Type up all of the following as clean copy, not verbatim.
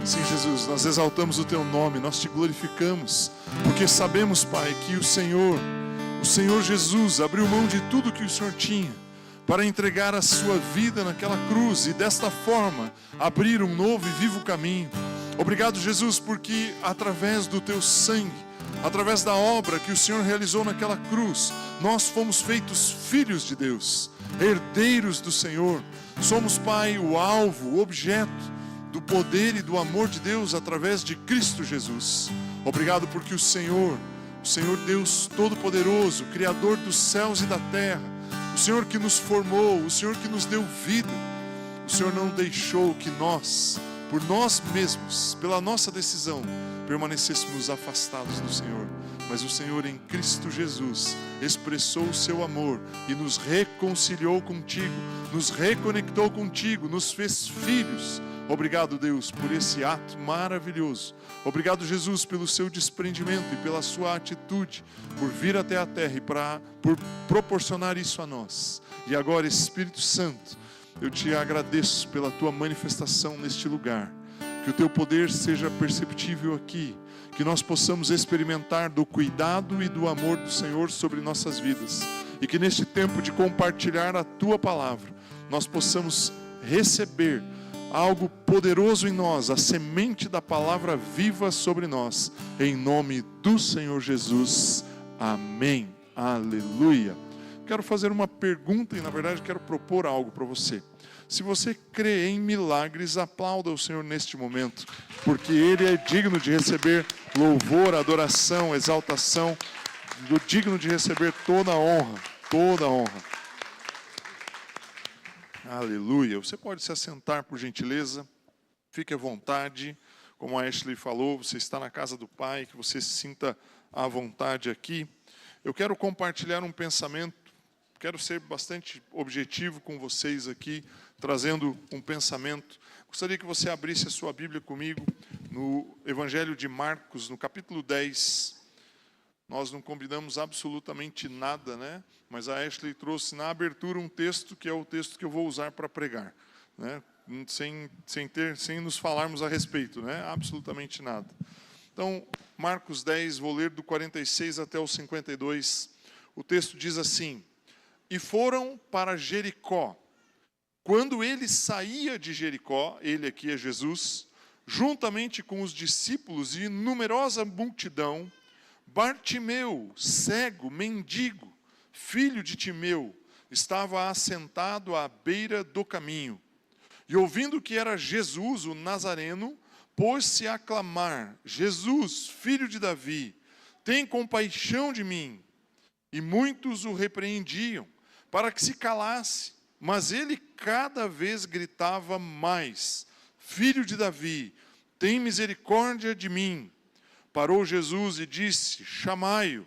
Sim, Jesus, nós exaltamos o Teu nome, nós Te glorificamos, porque sabemos, Pai, que o Senhor Jesus abriu mão de tudo que o Senhor tinha para entregar a sua vida naquela cruz e desta forma abrir um novo e vivo caminho. Obrigado, Jesus, porque através do Teu sangue, através da obra que o Senhor realizou naquela cruz, nós fomos feitos filhos de Deus, herdeiros do Senhor. Somos, Pai, o alvo, o objeto do poder e do amor de Deus através de Cristo Jesus. Obrigado porque o Senhor Deus Todo-Poderoso, Criador dos céus e da terra, o Senhor que nos formou, o Senhor que nos deu vida, o Senhor não deixou que nós, por nós mesmos, pela nossa decisão, permanecêssemos afastados do Senhor. Mas o Senhor em Cristo Jesus expressou o seu amor e nos reconciliou contigo, nos reconectou contigo, nos fez filhos. Obrigado, Deus, por esse ato maravilhoso. Obrigado, Jesus, pelo seu desprendimento e pela sua atitude, por vir até a terra e por proporcionar isso a nós. E agora, Espírito Santo, eu te agradeço pela tua manifestação neste lugar. Que o teu poder seja perceptível aqui, que nós possamos experimentar do cuidado e do amor do Senhor sobre nossas vidas, e que neste tempo de compartilhar a tua palavra, nós possamos receber algo poderoso em nós, a semente da palavra viva sobre nós, em nome do Senhor Jesus, amém, aleluia. Quero fazer uma pergunta e na verdade quero propor algo para você. Se você crê em milagres, aplauda o Senhor neste momento, porque Ele é digno de receber louvor, adoração, exaltação, digno de receber toda a honra, toda a honra. Aleluia. Você pode se assentar, por gentileza, fique à vontade, como a Ashley falou, você está na casa do Pai, que você se sinta à vontade aqui. Eu quero compartilhar um pensamento, quero ser bastante objetivo com vocês aqui, trazendo um pensamento. Gostaria que você abrisse a sua Bíblia comigo no Evangelho de Marcos, no capítulo 10. Nós não combinamos absolutamente nada, né? Mas a Ashley trouxe na abertura um texto que é o texto que eu vou usar para pregar, né? Sem nos falarmos a respeito, né? Absolutamente nada. Então, Marcos 10, vou ler do 46 até o 52. O texto diz assim: E foram para Jericó. Quando ele saía de Jericó, ele aqui é Jesus, juntamente com os discípulos e numerosa multidão, Bartimeu, cego, mendigo, filho de Timeu, estava assentado à beira do caminho. E ouvindo que era Jesus, o Nazareno, pôs-se a clamar: Jesus, filho de Davi, tem compaixão de mim. E muitos o repreendiam, para que se calasse. Mas ele cada vez gritava mais: Filho de Davi, tem misericórdia de mim. Parou Jesus e disse: Chamai-o.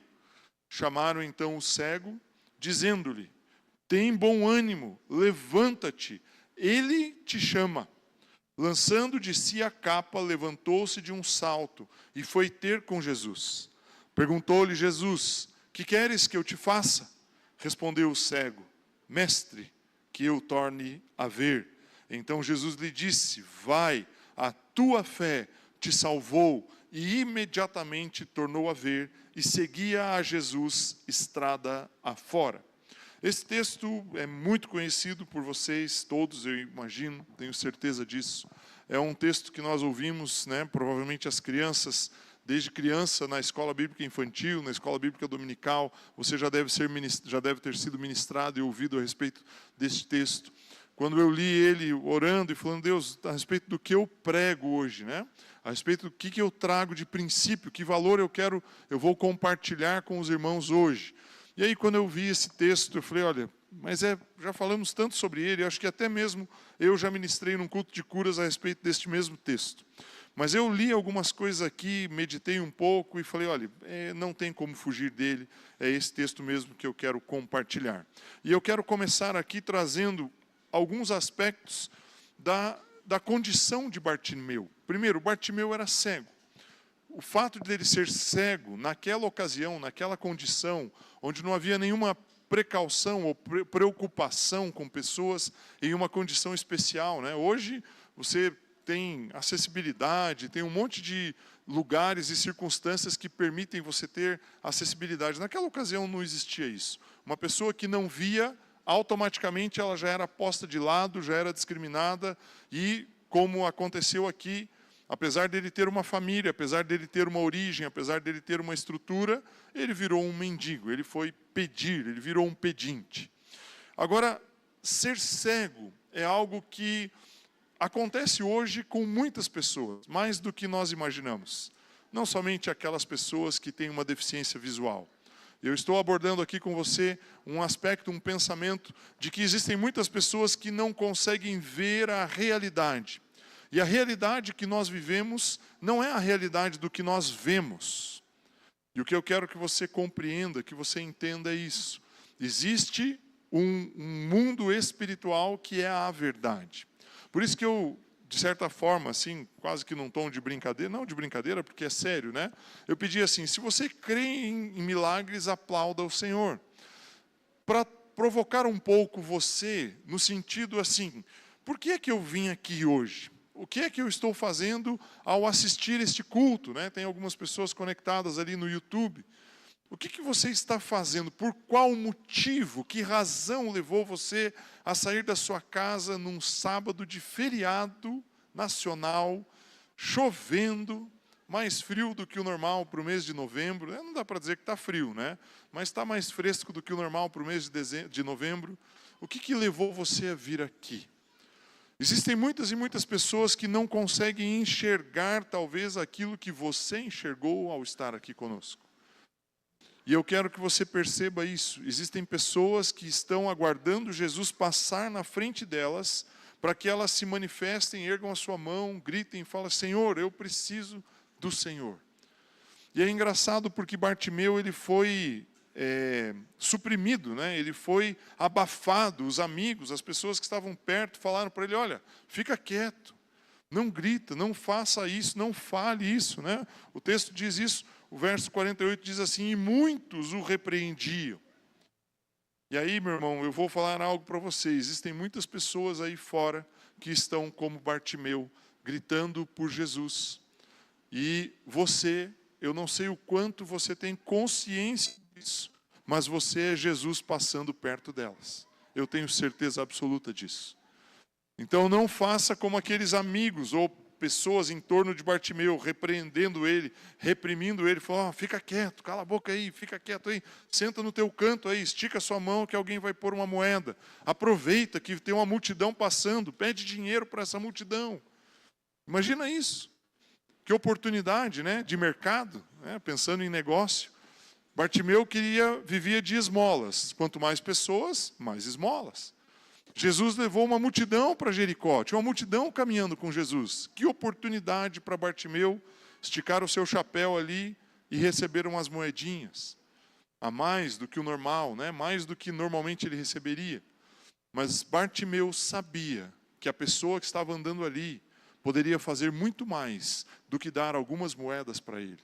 Chamaram então o cego, dizendo-lhe: Tem bom ânimo, levanta-te, ele te chama. Lançando de si a capa, levantou-se de um salto e foi ter com Jesus. Perguntou-lhe Jesus: Que queres que eu te faça? Respondeu o cego: Mestre, que eu torne a ver. Então Jesus lhe disse: Vai, a tua fé te salvou. E imediatamente tornou a ver e seguia a Jesus estrada afora. Esse texto é muito conhecido por vocês todos, eu imagino, tenho certeza disso. É um texto que nós ouvimos, né, provavelmente as crianças, desde criança na escola bíblica infantil, na escola bíblica dominical, você já deve ter sido ministrado e ouvido a respeito deste texto. Quando eu li ele orando e falando: Deus, a respeito do que eu prego hoje, né? A respeito do que eu trago de princípio, que valor eu vou compartilhar com os irmãos hoje. E aí, quando eu vi esse texto, eu falei: olha, mas já falamos tanto sobre ele, acho que até mesmo eu já ministrei num culto de curas a respeito deste mesmo texto. Mas eu li algumas coisas aqui, meditei um pouco e falei: olha, não tem como fugir dele, é esse texto mesmo que eu quero compartilhar. E eu quero começar aqui trazendo alguns aspectos da condição de Bartimeu. Primeiro, Bartimeu era cego. O fato de ele ser cego, naquela ocasião, naquela condição, onde não havia nenhuma precaução ou preocupação com pessoas em uma condição especial, né? Hoje, você tem acessibilidade, tem um monte de lugares e circunstâncias que permitem você ter acessibilidade. Naquela ocasião não existia isso. Uma pessoa que não via, automaticamente ela já era posta de lado, já era discriminada, e como aconteceu aqui, apesar dele ter uma família, apesar dele ter uma origem, apesar dele ter uma estrutura, ele virou um mendigo, ele foi pedir, ele virou um pedinte. Agora, ser cego é algo que acontece hoje com muitas pessoas, mais do que nós imaginamos. Não somente aquelas pessoas que têm uma deficiência visual. Eu estou abordando aqui com você um aspecto, um pensamento de que existem muitas pessoas que não conseguem ver a realidade. E a realidade que nós vivemos não é a realidade do que nós vemos. E o que eu quero que você compreenda, que você entenda é isso. Existe um mundo espiritual que é a verdade. Por isso que eu, de certa forma, assim, quase que num tom de brincadeira, não de brincadeira, porque é sério, né? Eu pedi assim, se você crê em milagres, aplauda o Senhor. Para provocar um pouco você, no sentido assim, por que é que eu vim aqui hoje? O que é que eu estou fazendo ao assistir este culto, né? Tem algumas pessoas conectadas ali no YouTube. O que você está fazendo? Por qual motivo? Que razão levou você a sair da sua casa num sábado de feriado nacional, chovendo, mais frio do que o normal para o mês de novembro? Não dá para dizer que está frio, né? Mas está mais fresco do que o normal para o mês de novembro. O que levou você a vir aqui? Existem muitas e muitas pessoas que não conseguem enxergar talvez aquilo que você enxergou ao estar aqui conosco. E eu quero que você perceba isso. Existem pessoas que estão aguardando Jesus passar na frente delas para que elas se manifestem, ergam a sua mão, gritem e falem: Senhor, eu preciso do Senhor. E é engraçado porque Bartimeu ele foi suprimido, né? Ele foi abafado. Os amigos, as pessoas que estavam perto falaram para ele: olha, fica quieto, não grita, não faça isso, não fale isso, né? O texto diz isso. O verso 48 diz assim: e muitos o repreendiam. E aí, meu irmão, eu vou falar algo para você. Existem muitas pessoas aí fora que estão como Bartimeu, gritando por Jesus. E você, eu não sei o quanto você tem consciência disso, mas você é Jesus passando perto delas. Eu tenho certeza absoluta disso. Então não faça como aqueles amigos ou pessoas em torno de Bartimeu, repreendendo ele, reprimindo ele, falando: fica quieto, cala a boca aí, fica quieto aí, senta no teu canto aí, estica a sua mão que alguém vai pôr uma moeda, aproveita que tem uma multidão passando, pede dinheiro para essa multidão. Imagina isso, que oportunidade, né, de mercado, né, pensando em negócio. Bartimeu vivia de esmolas, quanto mais pessoas, mais esmolas. Jesus levou uma multidão para Jericó, tinha uma multidão caminhando com Jesus. Que oportunidade para Bartimeu esticar o seu chapéu ali e receber umas moedinhas. A mais do que o normal, né? Mais do que normalmente ele receberia. Mas Bartimeu sabia que a pessoa que estava andando ali poderia fazer muito mais do que dar algumas moedas para ele.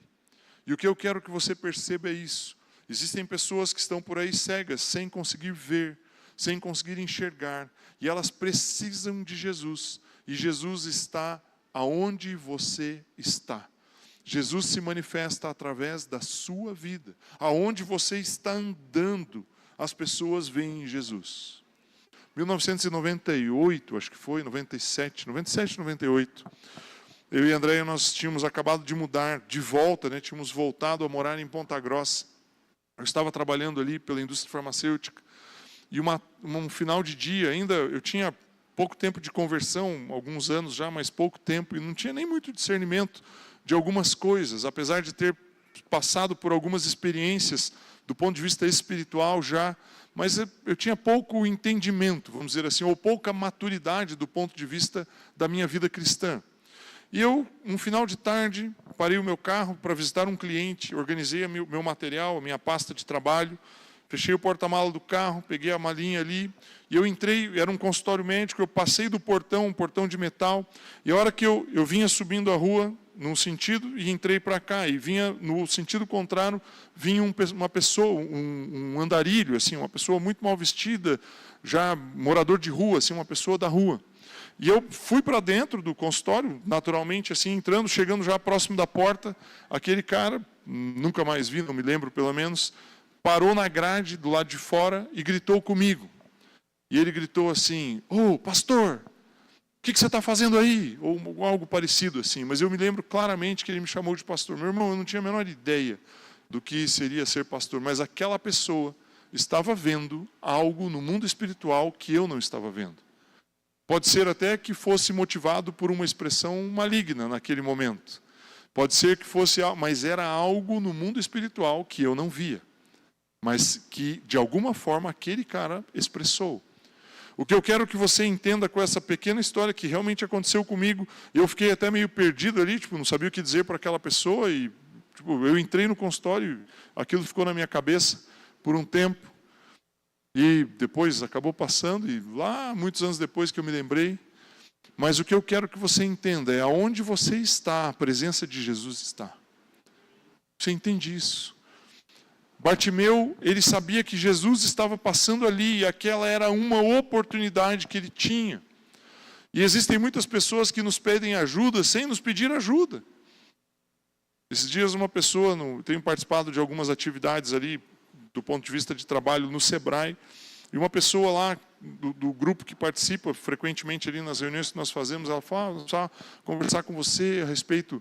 E o que eu quero que você perceba é isso. Existem pessoas que estão por aí cegas, sem conseguir ver, sem conseguir enxergar, e elas precisam de Jesus, e Jesus está aonde você está. Jesus se manifesta através da sua vida, aonde você está andando, as pessoas veem Jesus. 1998, acho que foi, 97, 98, eu e a Andréia, nós tínhamos acabado de mudar de volta, né? Tínhamos voltado a morar em Ponta Grossa. Eu estava trabalhando ali pela indústria farmacêutica, e um final de dia, ainda eu tinha pouco tempo de conversão, alguns anos já, mas pouco tempo, e não tinha nem muito discernimento de algumas coisas, apesar de ter passado por algumas experiências do ponto de vista espiritual já, mas eu tinha pouco entendimento, vamos dizer assim, ou pouca maturidade do ponto de vista da minha vida cristã. E eu, um final de tarde, parei o meu carro para visitar um cliente, organizei meu material, a minha pasta de trabalho, fechei o porta-mala do carro, peguei a malinha ali, e eu entrei, era um consultório médico, eu passei do portão, um portão de metal, e a hora que eu vinha subindo a rua, num sentido, e entrei para cá, e vinha no sentido contrário, vinha uma pessoa, um andarilho, assim, uma pessoa muito mal vestida, já morador de rua, assim, uma pessoa da rua. E eu fui para dentro do consultório, naturalmente, assim, entrando, chegando já próximo da porta, aquele cara, nunca mais vi, não me lembro pelo menos, parou na grade do lado de fora e gritou comigo. E ele gritou assim: "Ô, pastor, o que você está fazendo aí?" Ou algo parecido assim. Mas eu me lembro claramente que ele me chamou de pastor. Meu irmão, eu não tinha a menor ideia do que seria ser pastor, mas aquela pessoa estava vendo algo no mundo espiritual que eu não estava vendo. Pode ser até que fosse motivado por uma expressão maligna naquele momento. Pode ser que fosse, mas era algo no mundo espiritual que eu não via. Mas que, de alguma forma, aquele cara expressou. O que eu quero que você entenda com essa pequena história que realmente aconteceu comigo, eu fiquei até meio perdido ali, não sabia o que dizer para aquela pessoa, e eu entrei no consultório, aquilo ficou na minha cabeça por um tempo, e depois acabou passando, e lá, muitos anos depois que eu me lembrei. Mas o que eu quero que você entenda é aonde você está, a presença de Jesus está. Você entende isso? Bartimeu, ele sabia que Jesus estava passando ali, e aquela era uma oportunidade que ele tinha. E existem muitas pessoas que nos pedem ajuda sem nos pedir ajuda. Esses dias uma pessoa, tenho participado de algumas atividades ali, do ponto de vista de trabalho no Sebrae, e uma pessoa lá, do grupo que participa frequentemente ali nas reuniões que nós fazemos, ela fala: "Só conversar com você a respeito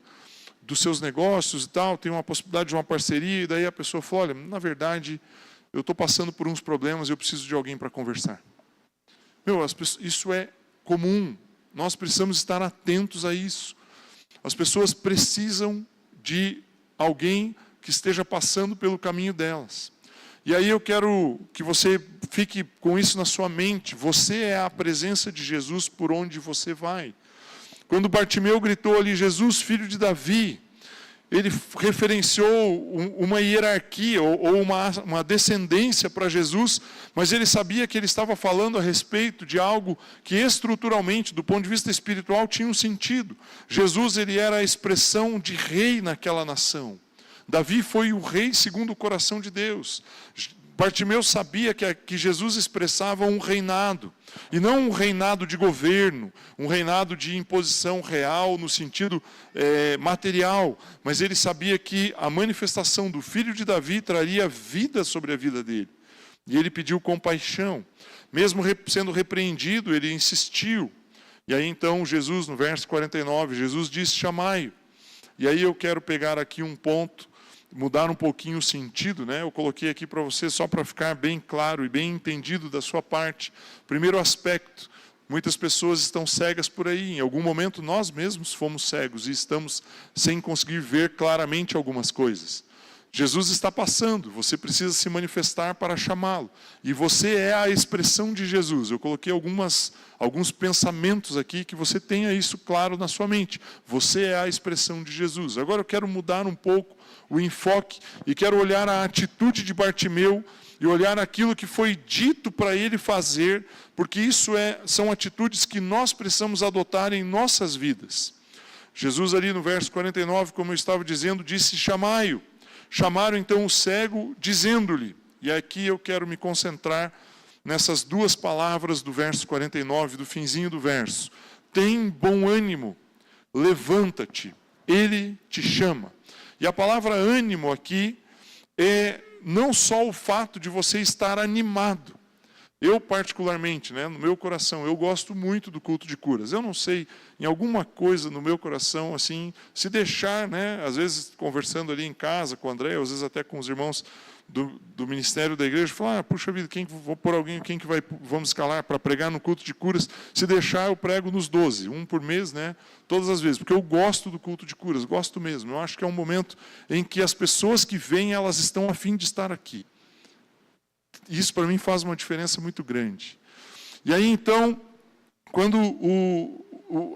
dos seus negócios e tal, tem uma possibilidade de uma parceria", e daí a pessoa falou: "Olha, na verdade, eu estou passando por uns problemas e eu preciso de alguém para conversar." Isso é comum, nós precisamos estar atentos a isso. As pessoas precisam de alguém que esteja passando pelo caminho delas. E aí eu quero que você fique com isso na sua mente. Você é a presença de Jesus por onde você vai. Quando Bartimeu gritou ali: "Jesus, filho de Davi", ele referenciou uma hierarquia ou uma descendência para Jesus, mas ele sabia que ele estava falando a respeito de algo que estruturalmente, do ponto de vista espiritual, tinha um sentido. Jesus, ele era a expressão de rei naquela nação. Davi foi o rei segundo o coração de Deus. Bartimeu sabia que Jesus expressava um reinado, e não um reinado de governo, um reinado de imposição real no sentido material, mas ele sabia que a manifestação do filho de Davi traria vida sobre a vida dele. E ele pediu compaixão. Mesmo sendo repreendido, ele insistiu. E aí então Jesus, no verso 49, Jesus disse: "Chamai-o." E aí eu quero pegar aqui um ponto, mudar um pouquinho o sentido, né? Eu coloquei aqui para você só para ficar bem claro e bem entendido da sua parte. Primeiro aspecto: muitas pessoas estão cegas por aí. Em algum momento nós mesmos fomos cegos e estamos sem conseguir ver claramente algumas coisas. Jesus está passando, você precisa se manifestar para chamá-lo. E você é a expressão de Jesus. Eu coloquei alguns pensamentos aqui que você tenha isso claro na sua mente. Você é a expressão de Jesus. Agora eu quero mudar um pouco o enfoque e quero olhar a atitude de Bartimeu e olhar aquilo que foi dito para ele fazer, porque isso são atitudes que nós precisamos adotar em nossas vidas. Jesus ali no verso 49, como eu estava dizendo, disse: "Chamai-o." Chamaram então o cego, dizendo-lhe, e aqui eu quero me concentrar nessas duas palavras do verso 49, do finzinho do verso: "Tem bom ânimo, levanta-te, ele te chama." E a palavra ânimo aqui é não só o fato de você estar animado. Eu particularmente, no meu coração, eu gosto muito do culto de curas. Eu não sei, em alguma coisa no meu coração, assim, se deixar, às vezes conversando ali em casa com o André, às vezes até com os irmãos do ministério da igreja, falar: "Puxa vida, vou pôr alguém, vamos escalar para pregar no culto de curas?" Se deixar, eu prego nos 12, um por mês, todas as vezes, porque eu gosto do culto de curas, gosto mesmo. Eu acho que é um momento em que as pessoas que vêm, elas estão a fim de estar aqui. Isso para mim faz uma diferença muito grande. E aí então, quando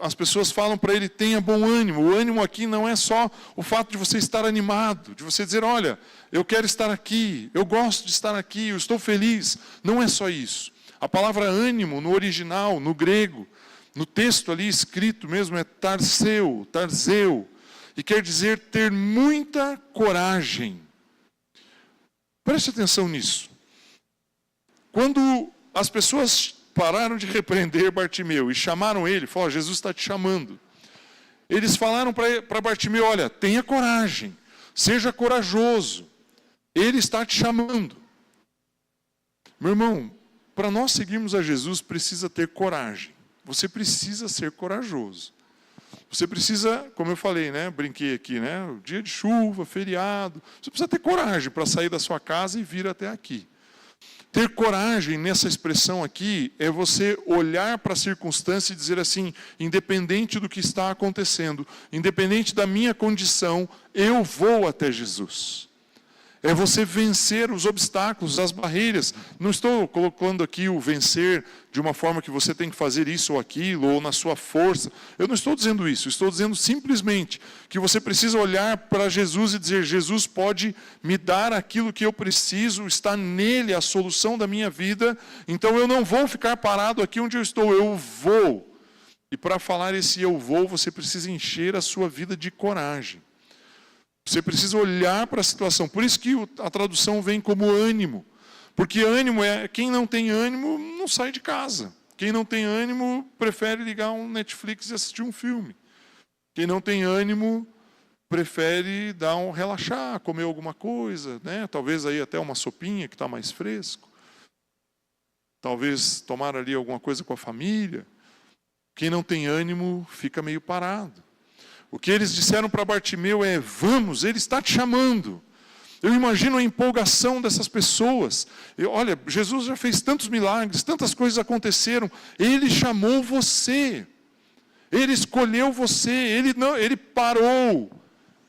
as pessoas falam para ele: "Tenha bom ânimo", o ânimo aqui não é só o fato de você estar animado, de você dizer: "Olha, eu quero estar aqui, eu gosto de estar aqui, eu estou feliz." Não é só isso. A palavra ânimo no original, no grego, no texto ali escrito mesmo, é tarseu, e quer dizer ter muita coragem. Preste atenção nisso. Quando as pessoas pararam de repreender Bartimeu e chamaram ele, falaram: Jesus está te chamando. Eles falaram para Bartimeu: olha, tenha coragem, seja corajoso, ele está te chamando. Meu irmão, para nós seguirmos a Jesus, precisa ter coragem. Você precisa ser corajoso. Você precisa, como eu falei, né? Brinquei aqui, né? Dia de chuva, feriado. Você precisa ter coragem para sair da sua casa e vir até aqui. Ter coragem nessa expressão aqui é você olhar para a circunstância e dizer assim: independente do que está acontecendo, independente da minha condição, eu vou até Jesus. É você vencer os obstáculos, as barreiras. Não estou colocando aqui o vencer de uma forma que você tem que fazer isso ou aquilo, ou na sua força. Eu não estou dizendo isso. Estou dizendo simplesmente que você precisa olhar para Jesus e dizer: Jesus pode me dar aquilo que eu preciso, está nele a solução da minha vida. Então eu não vou ficar parado aqui onde eu estou, eu vou. E para falar esse eu vou, você precisa encher a sua vida de coragem. Você precisa olhar para a situação. Por isso que a tradução vem como ânimo. Porque ânimo é... Quem não tem ânimo não sai de casa. Quem não tem ânimo prefere ligar um Netflix e assistir um filme. Quem não tem ânimo prefere dar um relaxar, comer alguma coisa, né? Talvez aí até uma sopinha que está mais fresco. Talvez tomar ali alguma coisa com a família. Quem não tem ânimo fica meio parado. O que eles disseram para Bartimeu é: vamos, ele está te chamando. Eu imagino a empolgação dessas pessoas. Olha, Jesus já fez tantos milagres, tantas coisas aconteceram. Ele chamou você. Ele escolheu você. Ele parou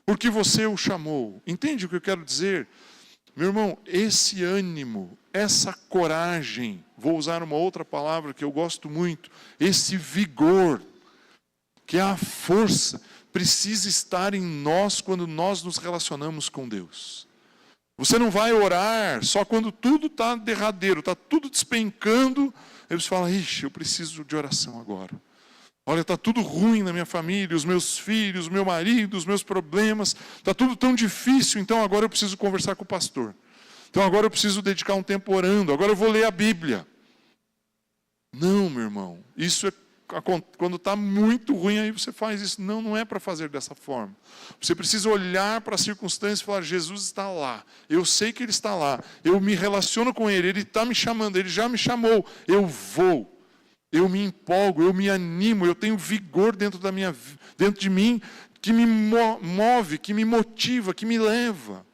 porque você o chamou. Entende o que eu quero dizer? Meu irmão, esse ânimo, essa coragem, vou usar uma outra palavra que eu gosto muito, esse vigor, que é a força, precisa estar em nós quando nós nos relacionamos com Deus. Você não vai orar só quando tudo está derradeiro, está tudo despencando. Aí você fala: ixi, eu preciso de oração agora. Olha, está tudo ruim na minha família, os meus filhos, o meu marido, os meus problemas. Está tudo tão difícil, então agora eu preciso conversar com o pastor. Então agora eu preciso dedicar um tempo orando, agora eu vou ler a Bíblia. Não, meu irmão, isso é quando está muito ruim, aí você faz isso. Não, não é para fazer dessa forma. Você precisa olhar para a circunstância e falar: Jesus está lá, eu sei que Ele está lá, eu me relaciono com Ele, Ele está me chamando, Ele já me chamou, eu vou, eu me empolgo, eu me animo, eu tenho vigor dentro de mim, que me move, que me motiva, que me leva.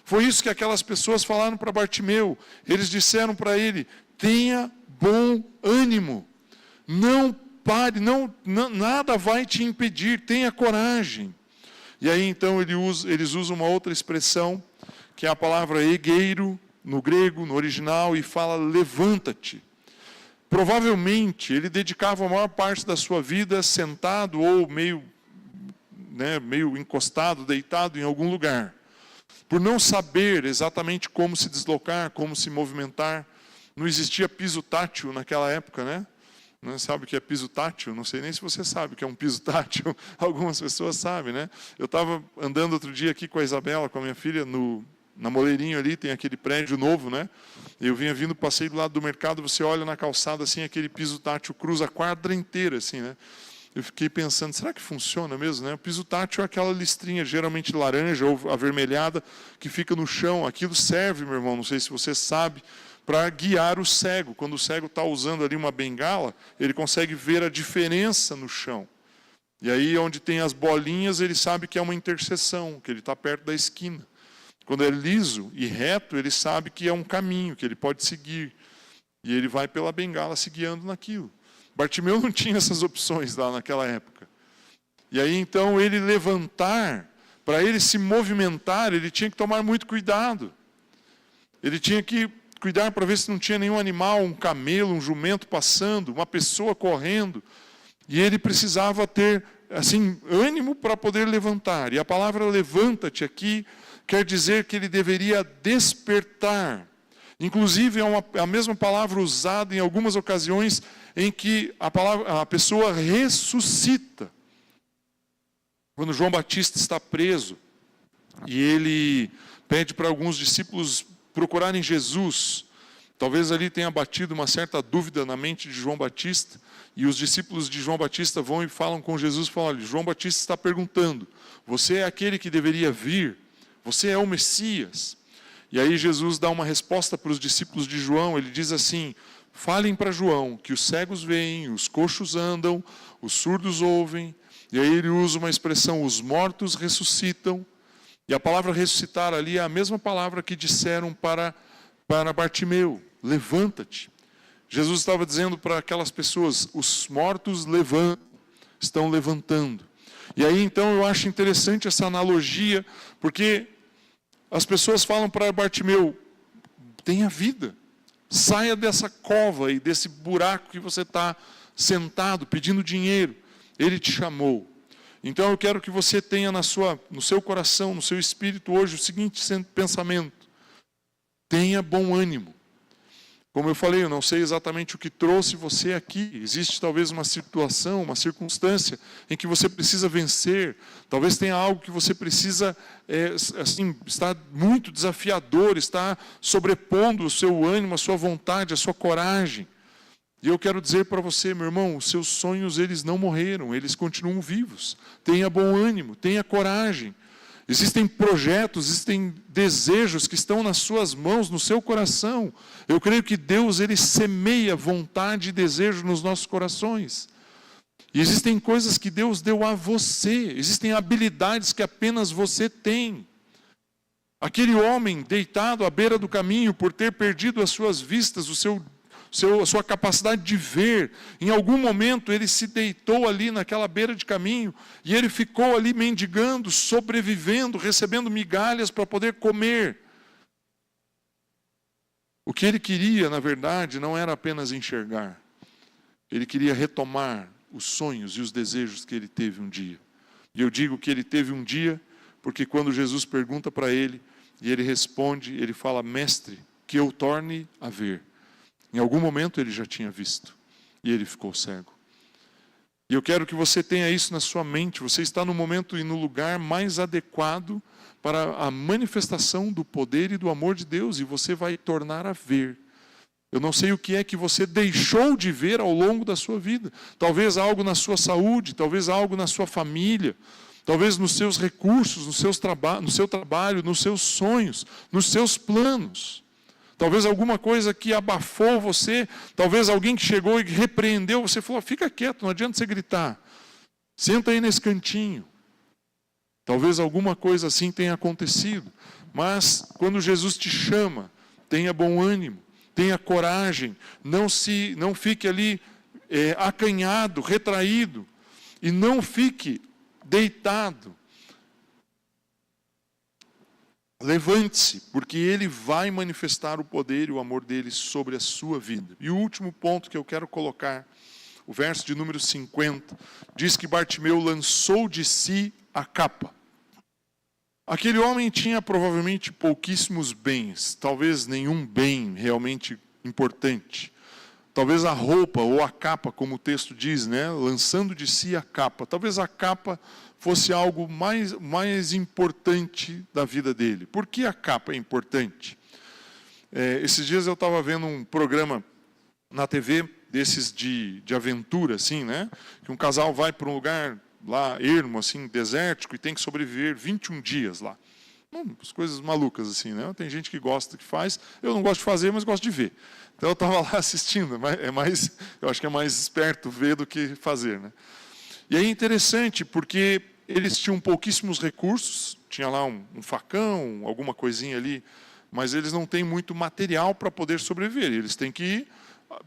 Foi isso que aquelas pessoas falaram para Bartimeu. Eles disseram para ele: tenha bom ânimo. Não pare, nada vai te impedir, tenha coragem. E aí então eles usam uma outra expressão, que é a palavra egeiro, no grego, no original, e fala: levanta-te. Provavelmente ele dedicava a maior parte da sua vida sentado ou meio encostado, deitado em algum lugar. Por não saber exatamente como se deslocar, como se movimentar. Não existia piso tátil naquela época, né? Não sabe o que é piso tátil? Não sei nem se você sabe o que é um piso tátil. Algumas pessoas sabem, né? Eu estava andando outro dia aqui com a Isabela, com a minha filha, na Moleirinho ali, tem aquele prédio novo, né? Eu vinha vindo, passei do lado do mercado, você olha na calçada, assim, aquele piso tátil cruza a quadra inteira, assim, né? Eu fiquei pensando: será que funciona mesmo, né? O piso tátil é aquela listrinha, geralmente laranja ou avermelhada, que fica no chão. Aquilo serve, meu irmão, não sei se você sabe, para guiar o cego. Quando o cego está usando ali uma bengala, ele consegue ver a diferença no chão. E aí, onde tem as bolinhas, ele sabe que é uma interseção, que ele está perto da esquina. Quando é liso e reto, ele sabe que é um caminho, que ele pode seguir. E ele vai pela bengala se guiando naquilo. Bartimeu não tinha essas opções lá naquela época. E aí, então, ele levantar, para ele se movimentar, ele tinha que tomar muito cuidado. Ele tinha que cuidar para ver se não tinha nenhum animal, um camelo, um jumento passando, uma pessoa correndo. E ele precisava ter, assim, ânimo para poder levantar. E a palavra levanta-te aqui quer dizer que ele deveria despertar. Inclusive, é a mesma palavra usada em algumas ocasiões em que a pessoa ressuscita. Quando João Batista está preso e ele pede para alguns discípulos procurarem Jesus, Talvez ali tenha batido uma certa dúvida na mente de João Batista, e os discípulos de João Batista vão e falam com Jesus, falam, olha, João Batista está perguntando, você é aquele que deveria vir? Você é o Messias? E aí Jesus dá uma resposta para os discípulos de João, ele diz assim, falem para João que os cegos veem, os coxos andam, os surdos ouvem, e aí ele usa uma expressão, os mortos ressuscitam, e a palavra ressuscitar ali é a mesma palavra que disseram para Bartimeu, levanta-te. Jesus estava dizendo para aquelas pessoas, os mortos levantam, estão levantando. E aí então eu acho interessante essa analogia, porque as pessoas falam para Bartimeu, tenha vida, saia dessa cova e desse buraco que você está sentado, pedindo dinheiro. Ele te chamou. Então eu quero que você tenha no seu coração, no seu espírito hoje, o seguinte pensamento. Tenha bom ânimo. Como eu falei, eu não sei exatamente o que trouxe você aqui. Existe talvez uma situação, uma circunstância em que você precisa vencer. Talvez tenha algo que você precisa, está muito desafiador, está sobrepondo o seu ânimo, a sua vontade, a sua coragem. E eu quero dizer para você, meu irmão, os seus sonhos, eles não morreram, eles continuam vivos. Tenha bom ânimo, tenha coragem. Existem projetos, existem desejos que estão nas suas mãos, no seu coração. Eu creio que Deus, Ele semeia vontade e desejo nos nossos corações. E existem coisas que Deus deu a você, existem habilidades que apenas você tem. Aquele homem deitado à beira do caminho, por ter perdido as suas vistas, a sua capacidade de ver, em algum momento ele se deitou ali naquela beira de caminho, e ele ficou ali mendigando, sobrevivendo, recebendo migalhas para poder comer. O que ele queria, na verdade, não era apenas enxergar. Ele queria retomar os sonhos e os desejos que ele teve um dia. E eu digo que ele teve um dia, porque quando Jesus pergunta para ele, e ele responde, ele fala, mestre, que eu torne a ver. Em algum momento ele já tinha visto, e ele ficou cego. E eu quero que você tenha isso na sua mente, você está no momento e no lugar mais adequado para a manifestação do poder e do amor de Deus, e você vai tornar a ver. Eu não sei o que é que você deixou de ver ao longo da sua vida. Talvez algo na sua saúde, talvez algo na sua família, talvez nos seus recursos, no seu trabalho, nos seus sonhos, nos seus planos. Talvez alguma coisa que abafou você, talvez alguém que chegou e repreendeu, você falou, fica quieto, não adianta você gritar. Senta aí nesse cantinho. Talvez alguma coisa assim tenha acontecido. Mas quando Jesus te chama, tenha bom ânimo, tenha coragem, não fique ali acanhado, retraído, e não fique deitado. Levante-se, porque Ele vai manifestar o poder e o amor dele sobre a sua vida. E o último ponto que eu quero colocar, o verso de número 50, diz que Bartimeu lançou de si a capa. Aquele homem tinha provavelmente pouquíssimos bens, talvez nenhum bem realmente importante. Talvez a roupa ou a capa, como o texto diz, né? Lançando de si a capa. Talvez a capa fosse algo mais importante da vida dele. Por que a capa é importante? Esses dias eu estava vendo um programa na TV, desses de aventura, assim, né? Que um casal vai para um lugar lá, ermo, assim, desértico, e tem que sobreviver 21 dias lá. As coisas malucas, assim, né? Tem gente que gosta, que faz. Eu não gosto de fazer, mas gosto de ver. Então eu estava lá assistindo. Eu acho que é mais esperto ver do que fazer, né? E aí é interessante, porque eles tinham pouquíssimos recursos, tinha lá um facão, alguma coisinha ali, mas eles não têm muito material para poder sobreviver. Eles têm que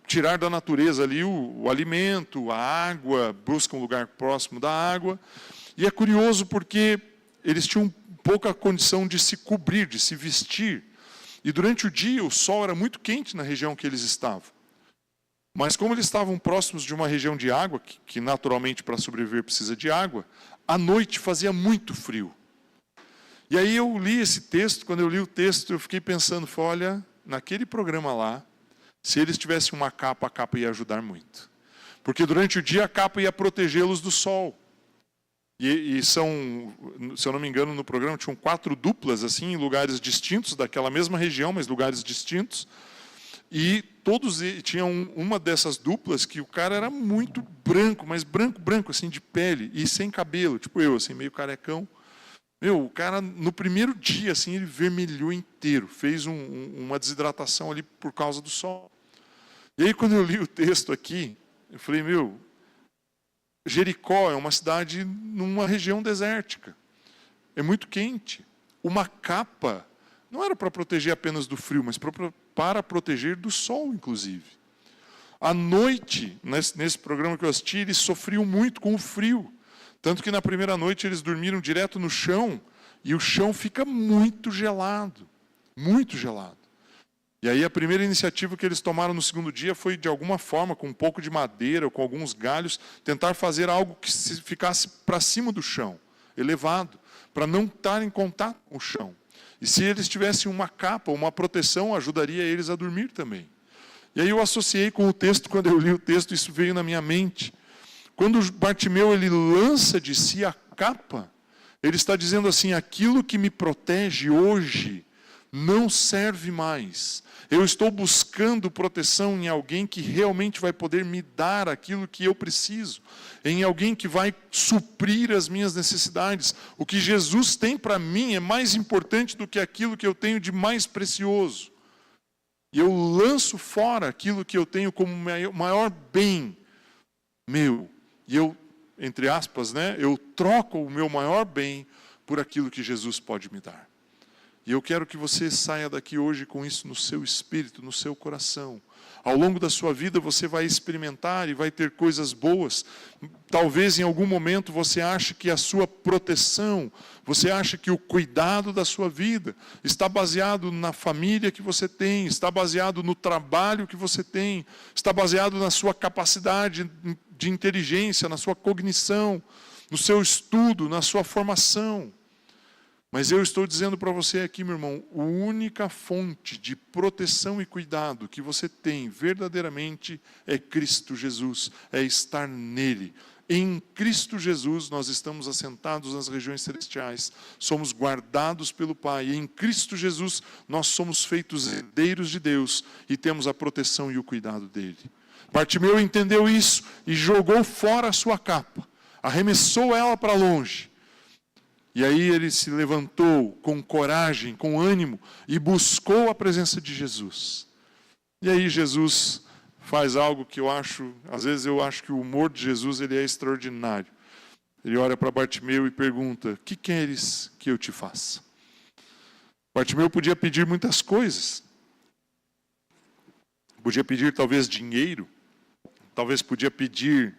tirar da natureza ali o alimento, a água, buscam um lugar próximo da água. E é curioso porque eles tinham pouca condição de se cobrir, de se vestir. E durante o dia o sol era muito quente na região que eles estavam. Mas como eles estavam próximos de uma região de água, que naturalmente para sobreviver precisa de água, à noite fazia muito frio. E aí eu li esse texto, quando eu li o texto eu fiquei pensando, olha, naquele programa lá, se eles tivessem uma capa, a capa ia ajudar muito. Porque durante o dia a capa ia protegê-los do sol. E são, se eu não me engano, no programa tinham 4 duplas, assim, em lugares distintos, daquela mesma região, mas lugares distintos. E todos tinham uma dessas duplas que o cara era muito branco, mas branco, assim, de pele, e sem cabelo, tipo eu, assim, meio carecão. O cara, no primeiro dia, assim, ele vermelhou inteiro, fez uma desidratação ali por causa do sol. E aí, quando eu li o texto aqui, eu falei, Jericó é uma cidade numa região desértica. É muito quente. Uma capa não era para proteger apenas do frio, mas para proteger do sol, inclusive. À noite, nesse programa que eu assisti, eles sofriam muito com o frio. Tanto que na primeira noite eles dormiram direto no chão, e o chão fica muito gelado. Muito gelado. E aí a primeira iniciativa que eles tomaram no segundo dia foi, de alguma forma, com um pouco de madeira ou com alguns galhos, tentar fazer algo que ficasse para cima do chão, elevado, para não estar em contato com o chão. E se eles tivessem uma capa, uma proteção, ajudaria eles a dormir também. E aí eu associei com o texto, quando eu li o texto, isso veio na minha mente. Quando Bartimeu ele lança de si a capa, ele está dizendo assim, aquilo que me protege hoje não serve mais. Eu estou buscando proteção em alguém que realmente vai poder me dar aquilo que eu preciso, em alguém que vai suprir as minhas necessidades. O que Jesus tem para mim é mais importante do que aquilo que eu tenho de mais precioso. E eu lanço fora aquilo que eu tenho como maior bem meu. E eu, entre aspas, eu troco o meu maior bem por aquilo que Jesus pode me dar. E eu quero que você saia daqui hoje com isso no seu espírito, no seu coração. Ao longo da sua vida você vai experimentar e vai ter coisas boas. Talvez em algum momento você ache que a sua proteção, você acha que o cuidado da sua vida está baseado na família que você tem, está baseado no trabalho que você tem, está baseado na sua capacidade de inteligência, na sua cognição, no seu estudo, na sua formação. Mas eu estou dizendo para você aqui, meu irmão, a única fonte de proteção e cuidado que você tem verdadeiramente é Cristo Jesus, é estar nele. Em Cristo Jesus nós estamos assentados nas regiões celestiais, somos guardados pelo Pai. E em Cristo Jesus nós somos feitos herdeiros de Deus e temos a proteção e o cuidado dele. Bartimeu entendeu isso e jogou fora a sua capa, arremessou ela para longe. E aí ele se levantou com coragem, com ânimo, e buscou a presença de Jesus. E aí Jesus faz algo que eu acho, às vezes eu acho que o humor de Jesus ele é extraordinário. Ele olha para Bartimeu e pergunta, que queres que eu te faça? Bartimeu podia pedir muitas coisas. Podia pedir talvez dinheiro, talvez podia pedir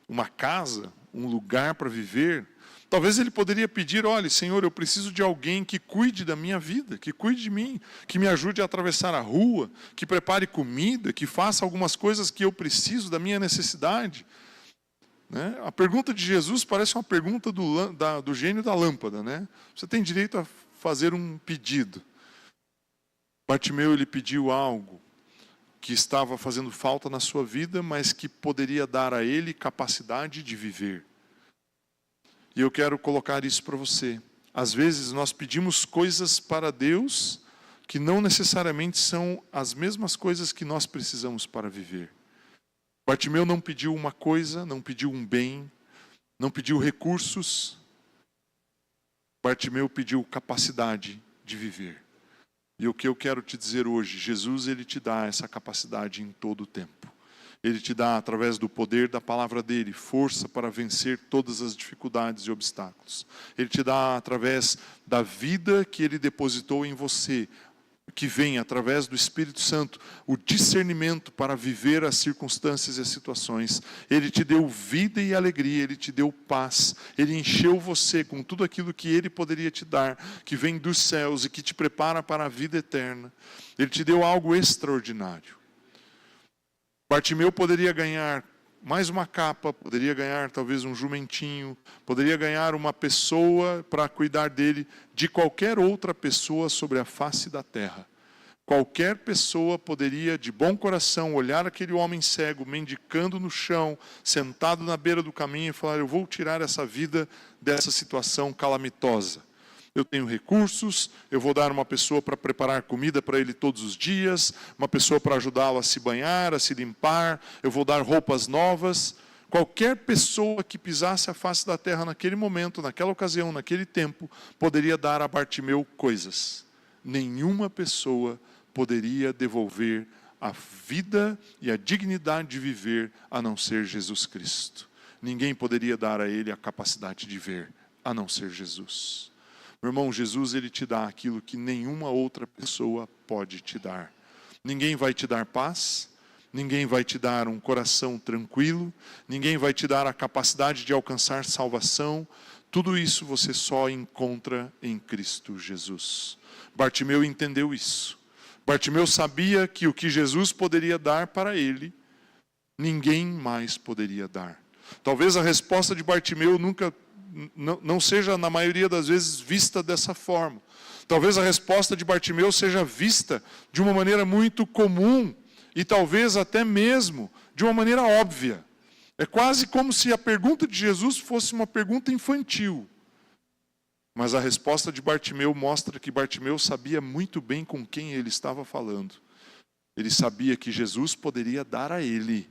uma casa, um lugar para viver. Talvez ele poderia pedir, olha, Senhor, eu preciso de alguém que cuide da minha vida, que cuide de mim, que me ajude a atravessar a rua, que prepare comida, que faça algumas coisas que eu preciso da minha necessidade. A pergunta de Jesus parece uma pergunta do gênio da lâmpada. Você tem direito a fazer um pedido. Bartimeu, ele pediu algo que estava fazendo falta na sua vida, mas que poderia dar a ele capacidade de viver. E eu quero colocar isso para você. Às vezes nós pedimos coisas para Deus que não necessariamente são as mesmas coisas que nós precisamos para viver. Bartimeu não pediu uma coisa, não pediu um bem, não pediu recursos. Bartimeu pediu capacidade de viver. E o que eu quero te dizer hoje, Jesus ele te dá essa capacidade em todo o tempo. Ele te dá, através do poder da palavra dele, força para vencer todas as dificuldades e obstáculos. Ele te dá, através da vida que ele depositou em você, que vem através do Espírito Santo, o discernimento para viver as circunstâncias e as situações. Ele te deu vida e alegria, ele te deu paz. Ele encheu você com tudo aquilo que ele poderia te dar, que vem dos céus e que te prepara para a vida eterna. Ele te deu algo extraordinário. Bartimeu poderia ganhar mais uma capa, poderia ganhar talvez um jumentinho, poderia ganhar uma pessoa para cuidar dele, de qualquer outra pessoa sobre a face da terra. Qualquer pessoa poderia, de bom coração, olhar aquele homem cego, mendicando no chão, sentado na beira do caminho e falar, eu vou tirar essa vida dessa situação calamitosa. Eu tenho recursos, eu vou dar uma pessoa para preparar comida para ele todos os dias, uma pessoa para ajudá-lo a se banhar, a se limpar, eu vou dar roupas novas. Qualquer pessoa que pisasse a face da terra naquele momento, naquela ocasião, naquele tempo, poderia dar a Bartimeu coisas. Nenhuma pessoa poderia devolver a vida e a dignidade de viver a não ser Jesus Cristo. Ninguém poderia dar a ele a capacidade de ver a não ser Jesus. Meu irmão, Jesus, ele te dá aquilo que nenhuma outra pessoa pode te dar. Ninguém vai te dar paz, ninguém vai te dar um coração tranquilo, ninguém vai te dar a capacidade de alcançar salvação. Tudo isso você só encontra em Cristo Jesus. Bartimeu entendeu isso. Bartimeu sabia que o que Jesus poderia dar para ele, ninguém mais poderia dar. Talvez a resposta de Bartimeu não seja, na maioria das vezes, vista dessa forma. Talvez a resposta de Bartimeu seja vista de uma maneira muito comum e talvez até mesmo de uma maneira óbvia. É quase como se a pergunta de Jesus fosse uma pergunta infantil. Mas a resposta de Bartimeu mostra que Bartimeu sabia muito bem com quem ele estava falando. Ele sabia que Jesus poderia dar a ele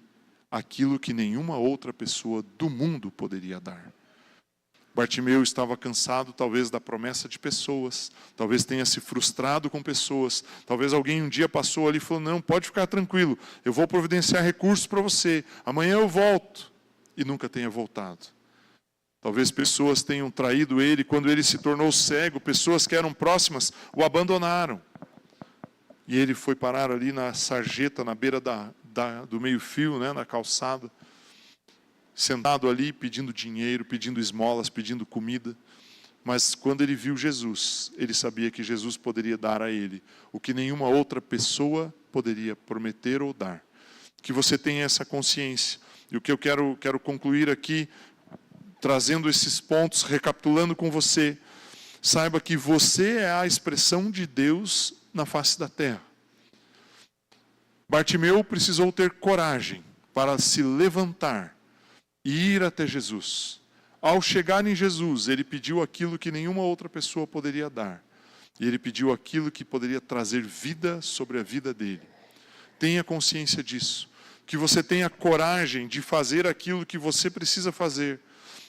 aquilo que nenhuma outra pessoa do mundo poderia dar. Bartimeu estava cansado, talvez, da promessa de pessoas, talvez tenha se frustrado com pessoas, talvez alguém um dia passou ali e falou, não, pode ficar tranquilo, eu vou providenciar recursos para você, amanhã eu volto, e nunca tenha voltado. Talvez pessoas tenham traído ele quando ele se tornou cego, pessoas que eram próximas o abandonaram. E ele foi parar ali na sarjeta, na beira do meio-fio, né, na calçada, sentado ali pedindo dinheiro, pedindo esmolas, pedindo comida. Mas quando ele viu Jesus, ele sabia que Jesus poderia dar a ele o que nenhuma outra pessoa poderia prometer ou dar. Que você tenha essa consciência. E o que eu quero concluir aqui, trazendo esses pontos, recapitulando com você, saiba que você é a expressão de Deus na face da terra. Bartimeu precisou ter coragem para se levantar e ir até Jesus. Ao chegar em Jesus, ele pediu aquilo que nenhuma outra pessoa poderia dar. E ele pediu aquilo que poderia trazer vida sobre a vida dele. Tenha consciência disso. Que você tenha coragem de fazer aquilo que você precisa fazer.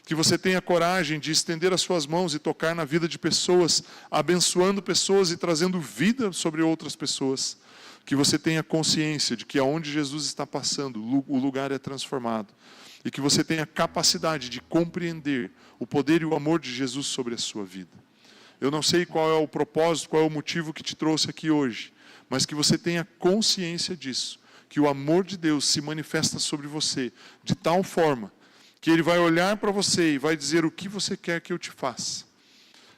Que você tenha coragem de estender as suas mãos e tocar na vida de pessoas, abençoando pessoas e trazendo vida sobre outras pessoas. Que você tenha consciência de que aonde Jesus está passando, o lugar é transformado. E que você tenha capacidade de compreender o poder e o amor de Jesus sobre a sua vida. Eu não sei qual é o propósito, qual é o motivo que te trouxe aqui hoje, mas que você tenha consciência disso, que o amor de Deus se manifesta sobre você de tal forma que Ele vai olhar para você e vai dizer o que você quer que eu te faça.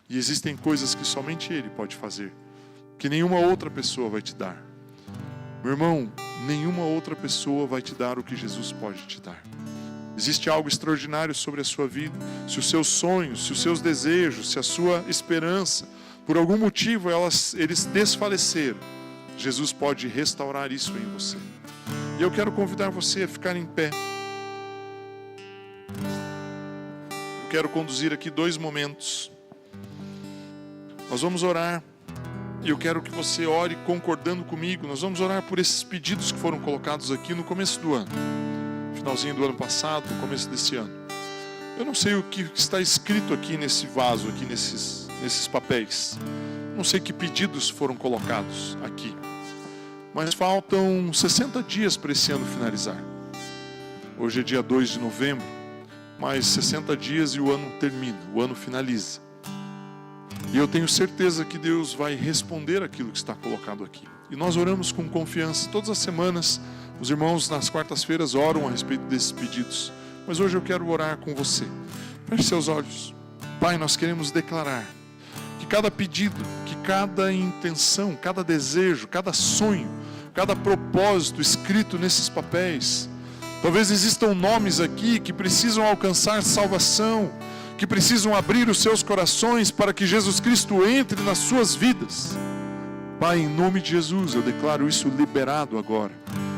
E existem coisas que somente Ele pode fazer, que nenhuma outra pessoa vai te dar. Meu irmão, nenhuma outra pessoa vai te dar o que Jesus pode te dar. Existe algo extraordinário sobre a sua vida. Se os seus sonhos, se os seus desejos, se a sua esperança, por algum motivo eles desfaleceram, Jesus pode restaurar isso em você. E eu quero convidar você a ficar em pé. Eu quero conduzir aqui 2 momentos. Nós vamos orar. E eu quero que você ore concordando comigo. Nós vamos orar por esses pedidos que foram colocados aqui no começo do ano. Finalzinho do ano passado, no começo desse ano. Eu não sei o que está escrito aqui nesse vaso, aqui nesses papéis. Não sei que pedidos foram colocados aqui. Mas faltam 60 dias para esse ano finalizar. Hoje é dia 2 de novembro. Mais 60 dias e o ano termina, o ano finaliza. E eu tenho certeza que Deus vai responder aquilo que está colocado aqui. E nós oramos com confiança. Todas as semanas, os irmãos nas quartas-feiras oram a respeito desses pedidos. Mas hoje eu quero orar com você. Feche seus olhos. Pai, nós queremos declarar que cada pedido, que cada intenção, cada desejo, cada sonho, cada propósito escrito nesses papéis, talvez existam nomes aqui que precisam alcançar salvação, que precisam abrir os seus corações para que Jesus Cristo entre nas suas vidas. Pai, em nome de Jesus, eu declaro isso liberado agora,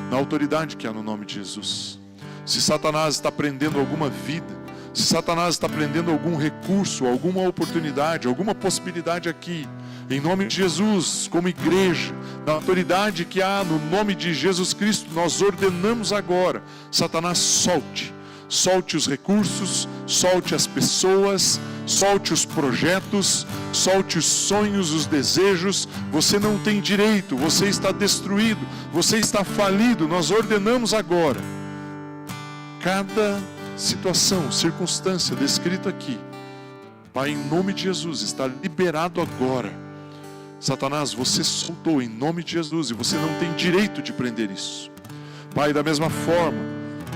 na autoridade que há no nome de Jesus. Se Satanás está prendendo alguma vida, Se Satanás está prendendo algum recurso, alguma oportunidade, alguma possibilidade aqui, em nome de Jesus, como igreja, na autoridade que há no nome de Jesus Cristo, nós ordenamos agora: Satanás, solte os recursos, solte as pessoas, solte os projetos, solte os sonhos, os desejos. Você não tem direito, você está destruído, você está falido. Nós ordenamos agora, cada situação, circunstância descrita aqui, Pai, em nome de Jesus, está liberado agora. Satanás, você soltou em nome de Jesus e você não tem direito de prender isso. Pai, da mesma forma,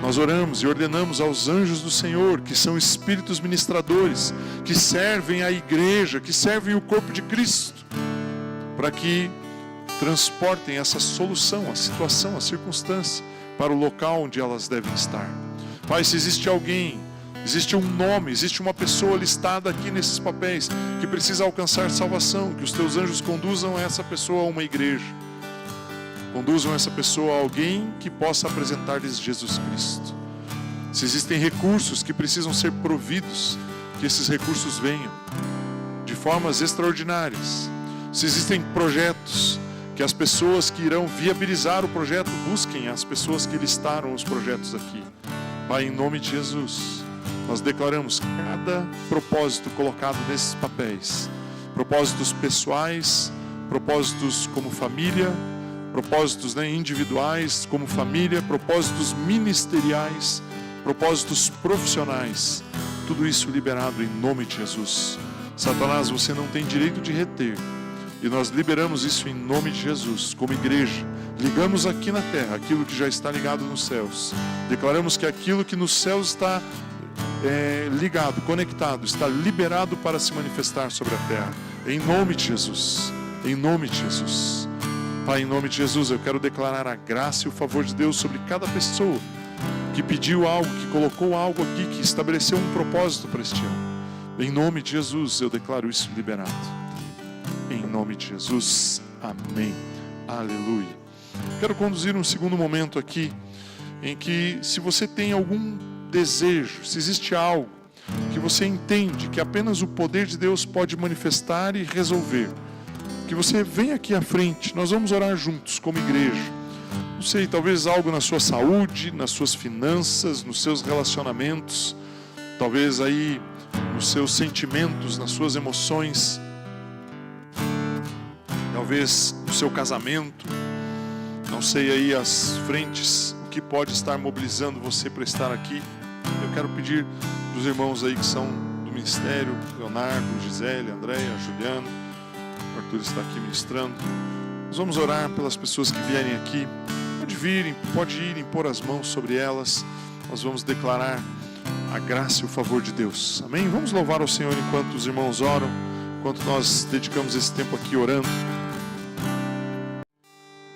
nós oramos e ordenamos aos anjos do Senhor, que são espíritos ministradores, que servem a igreja, que servem o corpo de Cristo, para que transportem essa solução, a situação, a circunstância, para o local onde elas devem estar. Pai, se existe alguém, existe um nome, existe uma pessoa listada aqui nesses papéis que precisa alcançar salvação, que os teus anjos conduzam essa pessoa a uma igreja, conduzam essa pessoa a alguém que possa apresentar-lhes Jesus Cristo. Se existem recursos que precisam ser providos, que esses recursos venham de formas extraordinárias. Se existem projetos, que as pessoas que irão viabilizar o projeto busquem as pessoas que listaram os projetos aqui. Pai, em nome de Jesus, nós declaramos cada propósito colocado nesses papéis, propósitos pessoais, propósitos como família, propósitos individuais como família, propósitos ministeriais, propósitos profissionais, tudo isso liberado em nome de Jesus. Satanás, você não tem direito de reter, e nós liberamos isso em nome de Jesus, como igreja. Ligamos aqui na terra aquilo que já está ligado nos céus, declaramos que aquilo que nos céus está ligado, conectado, está liberado para se manifestar sobre a terra, em nome de Jesus, em nome de Jesus. Pai, em nome de Jesus, eu quero declarar a graça e o favor de Deus sobre cada pessoa que pediu algo, que colocou algo aqui, que estabeleceu um propósito para este ano. Em nome de Jesus, eu declaro isso liberado. Em nome de Jesus, amém. Aleluia. Quero conduzir um segundo momento aqui, em que, se você tem algum desejo, se existe algo que você entende que apenas o poder de Deus pode manifestar e resolver, que você venha aqui à frente, nós vamos orar juntos como igreja. Não sei, talvez algo na sua saúde, nas suas finanças, nos seus relacionamentos, talvez aí nos seus sentimentos, nas suas emoções, talvez no seu casamento, não sei aí as frentes, o que pode estar mobilizando você para estar aqui. Eu quero pedir para os irmãos aí que são do ministério, Leonardo, Gisele, Andréia, Juliano, o Arthur está aqui ministrando. Nós vamos orar pelas pessoas que vierem aqui. Pode ir impor as mãos sobre elas. Nós vamos declarar a graça e o favor de Deus. Amém? Vamos louvar ao Senhor enquanto os irmãos oram, enquanto nós dedicamos esse tempo aqui orando.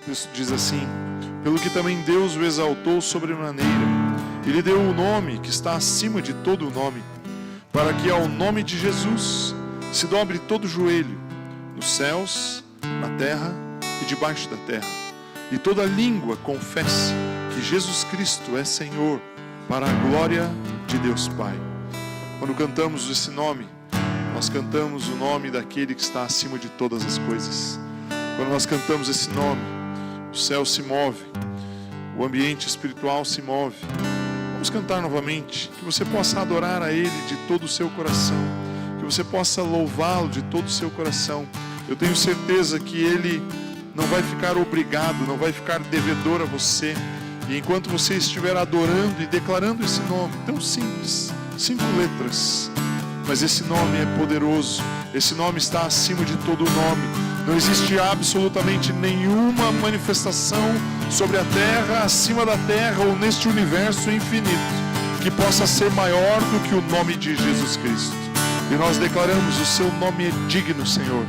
Isso diz assim: pelo que também Deus o exaltou sobremaneira, e lhe deu o nome que está acima de todo o nome, para que ao nome de Jesus se dobre todo o joelho, nos céus, na terra e debaixo da terra, e toda língua confesse que Jesus Cristo é Senhor, para a glória de Deus Pai. Quando cantamos esse nome, nós cantamos o nome daquele que está acima de todas as coisas. Quando nós cantamos esse nome, o céu se move, o ambiente espiritual se move. Vamos cantar novamente, que você possa adorar a Ele de todo o seu coração, que você possa louvá-lo de todo o seu coração. Eu tenho certeza que Ele não vai ficar obrigado, não vai ficar devedor a você. E enquanto você estiver adorando e declarando esse nome tão simples, 5 letras, mas esse nome é poderoso, esse nome está acima de todo nome. Não existe absolutamente nenhuma manifestação sobre a terra, acima da terra ou neste universo infinito que possa ser maior do que o nome de Jesus Cristo. E nós declaramos: o seu nome é digno, Senhor.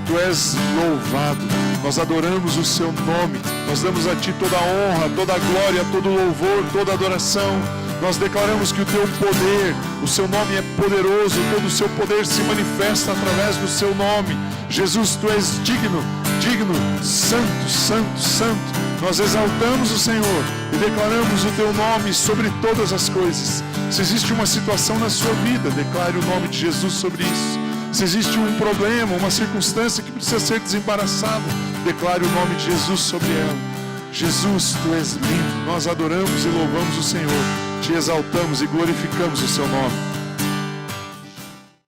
Tu és louvado. Nós adoramos o seu nome. Nós damos a ti toda a honra, toda a glória, todo o louvor, toda a adoração. Nós declaramos que o teu poder, o seu nome é poderoso, todo o seu poder se manifesta através do seu nome. Jesus, tu és digno, digno, santo, santo, santo. Nós exaltamos o Senhor e declaramos o Teu nome sobre todas as coisas. Se existe uma situação na sua vida, declare o nome de Jesus sobre isso. Se existe um problema, uma circunstância que precisa ser desembaraçada, declare o nome de Jesus sobre ela. Jesus, Tu és lindo. Nós adoramos e louvamos o Senhor. Te exaltamos e glorificamos o Seu nome.